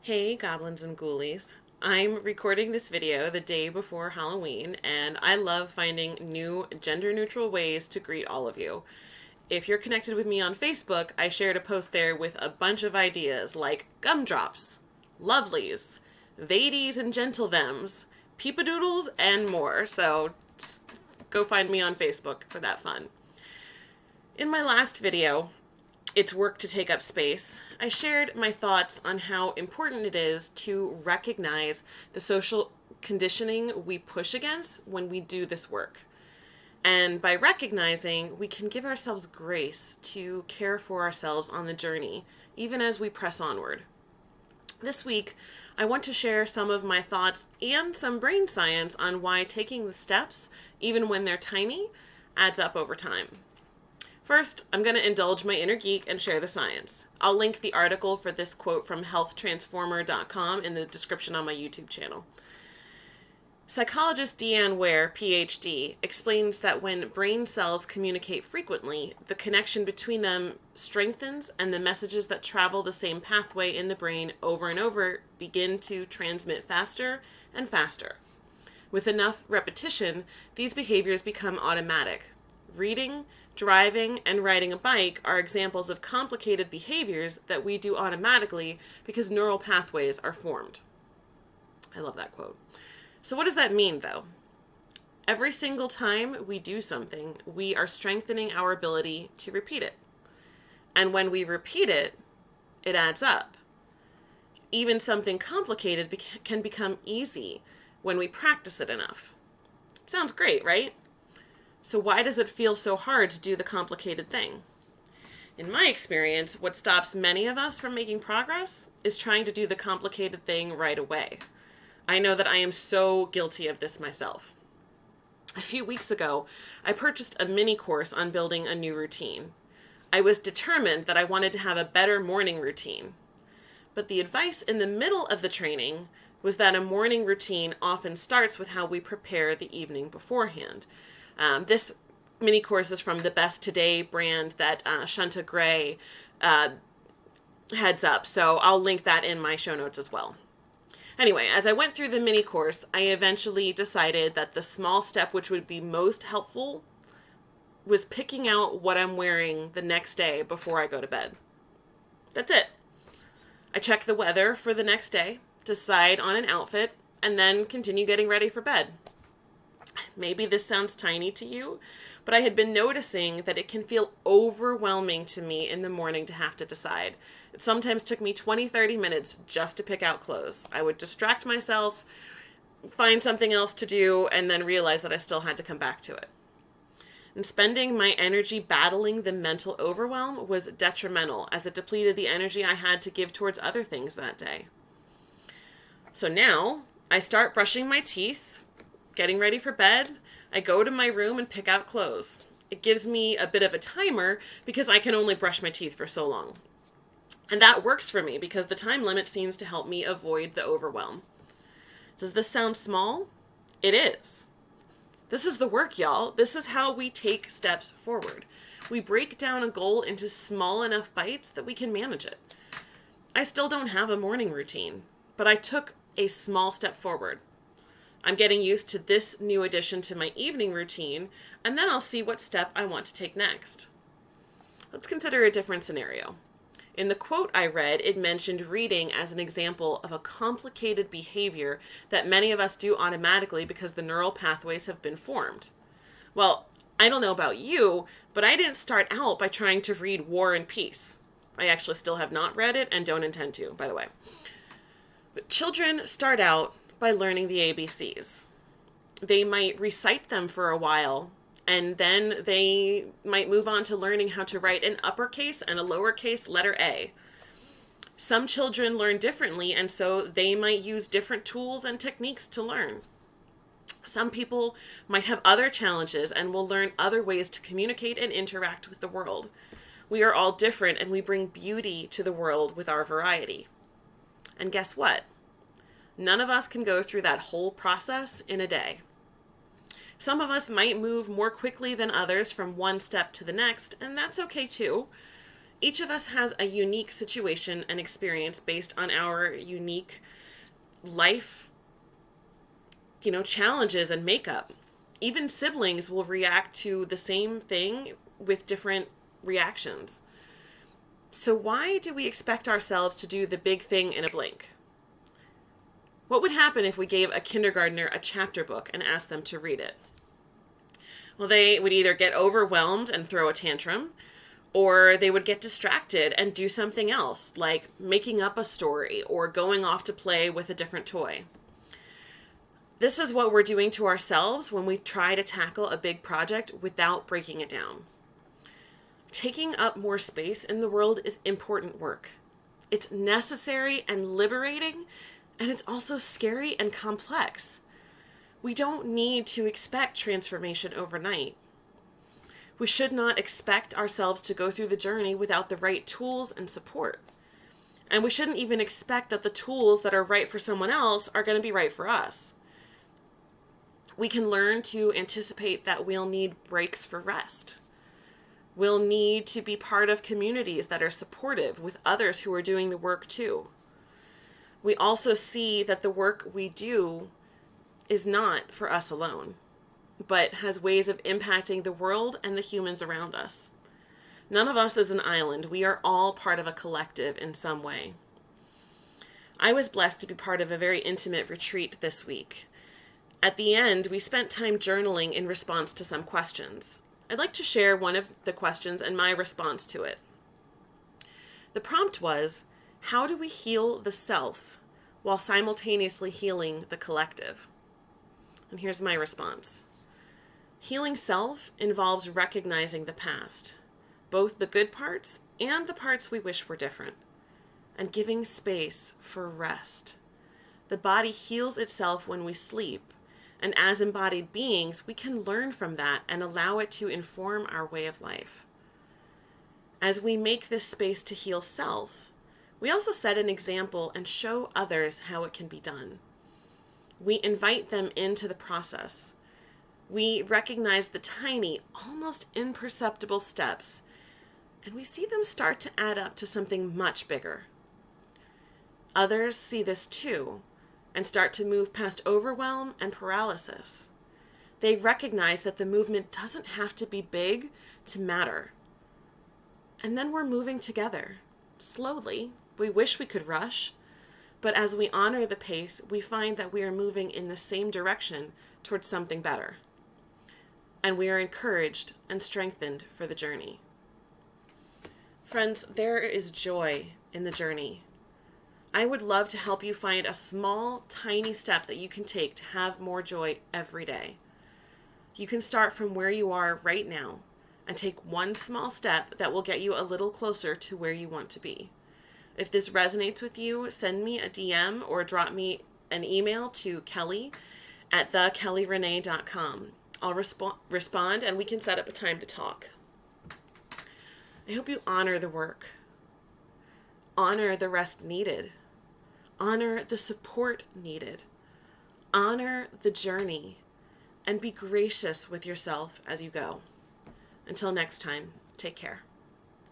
Hey goblins and ghoulies. I'm recording this video the day before Halloween, and I love finding new gender-neutral ways to greet all of you. If you're connected with me on Facebook, I shared a post there with a bunch of ideas like gumdrops, lovelies, theydies and gentle thems, peepadoodles, and more. So just go find me on Facebook for that fun. In my last video, It's Work to Take Up Space, I shared my thoughts on how important it is to recognize the social conditioning we push against when we do this work. And by recognizing, we can give ourselves grace to care for ourselves on the journey, even as we press onward. This week, I want to share some of my thoughts and some brain science on why taking the steps, even when they're tiny, adds up over time. First, I'm going to indulge my inner geek and share the science. I'll link the article for this quote from healthtransformer.com in the description on my YouTube channel. Psychologist Deanne Ware, PhD, explains that when brain cells communicate frequently, the connection between them strengthens and the messages that travel the same pathway in the brain over and over begin to transmit faster and faster. With enough repetition, these behaviors become automatic. Reading, driving, and riding a bike are examples of complicated behaviors that we do automatically because neural pathways are formed. I love that quote. So what does that mean, though? Every single time we do something, we are strengthening our ability to repeat it. And when we repeat it, it adds up. Even something complicated can become easy when we practice it enough. Sounds great, right? So why does it feel so hard to do the complicated thing? In my experience, what stops many of us from making progress is trying to do the complicated thing right away. I know that I am so guilty of this myself. A few weeks ago, I purchased a mini course on building a new routine. I was determined that I wanted to have a better morning routine. But the advice in the middle of the training was that a morning routine often starts with how we prepare the evening beforehand. This mini course is from the Best Today brand that Shanta Gray heads up, so I'll link that in my show notes as well. Anyway, as I went through the mini course, I eventually decided that the small step which would be most helpful was picking out what I'm wearing the next day before I go to bed. That's it. I check the weather for the next day, decide on an outfit, and then continue getting ready for bed. Maybe this sounds tiny to you, but I had been noticing that it can feel overwhelming to me in the morning to have to decide. It sometimes took me 20-30 minutes just to pick out clothes. I would distract myself, find something else to do, and then realize that I still had to come back to it. And spending my energy battling the mental overwhelm was detrimental, as it depleted the energy I had to give towards other things that day. So now, I start brushing my teeth, getting ready for bed. I go to my room and pick out clothes. It gives me a bit of a timer because I can only brush my teeth for so long. And that works for me because the time limit seems to help me avoid the overwhelm. Does this sound small? It is. This is the work, y'all. This is how we take steps forward. We break down a goal into small enough bites that we can manage it. I still don't have a morning routine, but I took a small step forward. I'm getting used to this new addition to my evening routine, and then I'll see what step I want to take next. Let's consider a different scenario. In the quote I read, it mentioned reading as an example of a complicated behavior that many of us do automatically because the neural pathways have been formed. Well, I don't know about you, but I didn't start out by trying to read War and Peace. I actually still have not read it and don't intend to, by the way. But children start out by learning the ABCs. They might recite them for a while, and then they might move on to learning how to write an uppercase and a lowercase letter A. Some children learn differently, and so they might use different tools and techniques to learn. Some people might have other challenges and will learn other ways to communicate and interact with the world. We are all different, and we bring beauty to the world with our variety. And guess what? None of us can go through that whole process in a day. Some of us might move more quickly than others from one step to the next, and that's okay too. Each of us has a unique situation and experience based on our unique life, challenges and makeup. Even siblings will react to the same thing with different reactions. So why do we expect ourselves to do the big thing in a blink? What would happen if we gave a kindergartner a chapter book and asked them to read it? Well, they would either get overwhelmed and throw a tantrum, or they would get distracted and do something else, like making up a story or going off to play with a different toy. This is what we're doing to ourselves when we try to tackle a big project without breaking it down. Taking up more space in the world is important work. It's necessary and liberating, and it's also scary and complex. We don't need to expect transformation overnight. We should not expect ourselves to go through the journey without the right tools and support. And we shouldn't even expect that the tools that are right for someone else are going to be right for us. We can learn to anticipate that we'll need breaks for rest. We'll need to be part of communities that are supportive with others who are doing the work too. We also see that the work we do is not for us alone, but has ways of impacting the world and the humans around us. None of us is an island. We are all part of a collective in some way. I was blessed to be part of a very intimate retreat this week. At the end, we spent time journaling in response to some questions. I'd like to share one of the questions and my response to it. The prompt was, how do we heal the self while simultaneously healing the collective? And here's my response. Healing self involves recognizing the past, both the good parts and the parts we wish were different, and giving space for rest. The body heals itself when we sleep, and as embodied beings, we can learn from that and allow it to inform our way of life. As we make this space to heal self, we also set an example and show others how it can be done. We invite them into the process. We recognize the tiny, almost imperceptible steps, and we see them start to add up to something much bigger. Others see this too, and start to move past overwhelm and paralysis. They recognize that the movement doesn't have to be big to matter. And then we're moving together, slowly. We wish we could rush, but as we honor the pace, we find that we are moving in the same direction towards something better. And we are encouraged and strengthened for the journey. Friends, there is joy in the journey. I would love to help you find a small, tiny step that you can take to have more joy every day. You can start from where you are right now and take one small step that will get you a little closer to where you want to be. If this resonates with you, send me a DM or drop me an email to kelly@thekellyrenee.com. I'll respond and we can set up a time to talk. I hope you honor the work. Honor the rest needed. Honor the support needed. Honor the journey. And be gracious with yourself as you go. Until next time, take care.